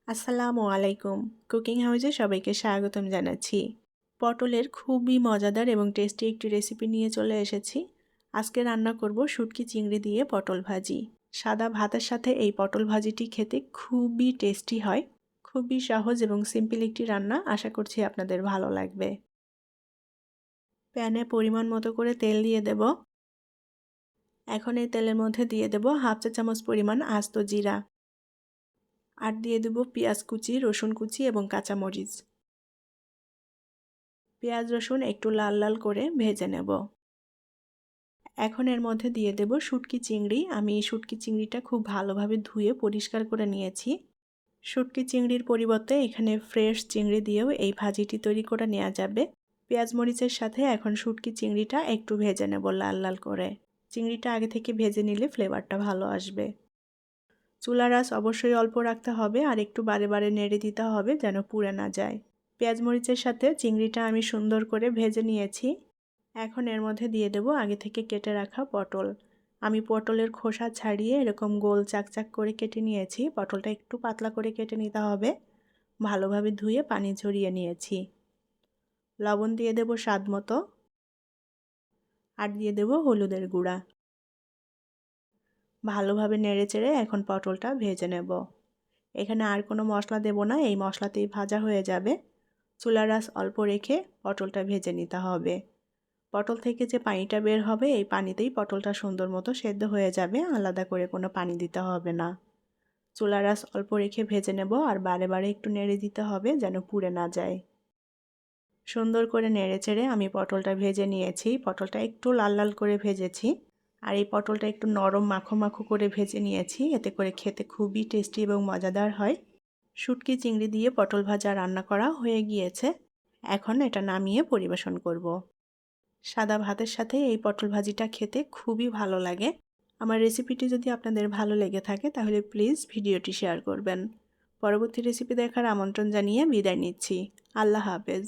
আসসালামু আলাইকুম। কুকিং হাউসে সবাইকে স্বাগতম জানাচ্ছি। পটলের খুবই মজাদার এবং টেস্টি একটি রেসিপি নিয়ে চলে এসেছি। আজকে রান্না করব শুটকি চিংড়ি দিয়ে পটল ভাজি। সাদা ভাতের সাথে এই পটল ভাজিটি খেতে খুবই টেস্টি হয়। খুবই সহজ এবং সিম্পল একটি রান্না, আশা করছি আপনাদের ভালো লাগবে। প্যানে পরিমাণ মতো করে তেল দিয়ে দেব। এখন এই তেলের মধ্যে দিয়ে দেব হাফ চা চামচ পরিমাণ আস্ত জিরা। আর দিয়ে দেব পেঁয়াজ কুচি, রসুন কুচি এবং কাঁচামরিচ। পেঁয়াজ রসুন একটু লাল লাল করে ভেজে নেব। এখন এর মধ্যে দিয়ে দেব শুটকি চিংড়ি। আমি এই শুটকি চিংড়িটা খুব ভালোভাবে ধুয়ে পরিষ্কার করে নিয়েছি। শুটকি চিংড়ির পরিবর্তে এখানে ফ্রেশ চিংড়ি দিয়েও এই ভাজিটি তৈরি করে নেওয়া যাবে। পেঁয়াজ মরিচের সাথে এখন শুটকি চিংড়িটা একটু ভেজে নেব লাল লাল করে। চিংড়িটা আগে থেকে ভেজে নিলে ফ্লেভারটা ভালো আসবে। চুলার আঁচ অবশ্যই অল্প রাখতে হবে আর একটু বারে বারে নেড়ে দিতে হবে যেন পুড়ে না যায়। পেঁয়াজ মরিচের সাথে চিংড়িটা আমি সুন্দর করে ভেজে নিয়েছি। এখন এর মধ্যে দিয়ে দেব আগে থেকে কেটে রাখা পটল। আমি পটলের খোসা ছাড়িয়ে এরকম গোল চাকচাক করে কেটে নিয়েছি। পটলটা একটু পাতলা করে কেটে নিতে হবে। ভালোভাবে ধুয়ে পানি ঝরিয়ে নিয়েছি। লবণ দিয়ে দেব স্বাদ মতো। আর দিয়ে দেব হলুদের গুঁড়া। ভালোভাবে নেড়েচেড়ে এখন পটলটা ভেজে নেব। এখানে আর কোনো মশলা দেব না, এই মশলাতেই ভাজা হয়ে যাবে। চুলার আঁচ অল্প রেখে পটলটা ভেজে নিতে হবে। পটল থেকে যে পানিটা বের হবে এই পানিতেই পটলটা সুন্দর মতো সেদ্ধ হয়ে যাবে, আলাদা করে কোনো পানি দিতে হবে না। চুলার আঁচ অল্প রেখে ভেজে নেব আর বারে বারে একটু নেড়ে দিতে হবে যেন পুড়ে না যায়। সুন্দর করে নেড়ে চেড়ে আমি পটলটা ভেজে নিয়েছি। পটলটা একটু লাল লাল করে ভেজেছি। আর এই পটলটা একটু নরম মাখো মাখো করে ভেজে নিয়েছি, এতে করে খেতে খুবই টেস্টি এবং মজাদার হয়। শুটকি চিংড়ি দিয়ে পটল ভাজা রান্না করা হয়ে গিয়েছে। এখন এটা নামিয়ে পরিবেশন করব। সাদা ভাতের সাথে এই পটল ভাজিটা খেতে খুবই ভালো লাগে। আমার রেসিপিটি যদি আপনাদের ভালো লেগে থাকে তাহলে প্লিজ ভিডিওটি শেয়ার করবেন। পরবর্তী রেসিপি দেখার আমন্ত্রণ জানিয়ে বিদায় নিচ্ছি। আল্লাহ হাফেজ।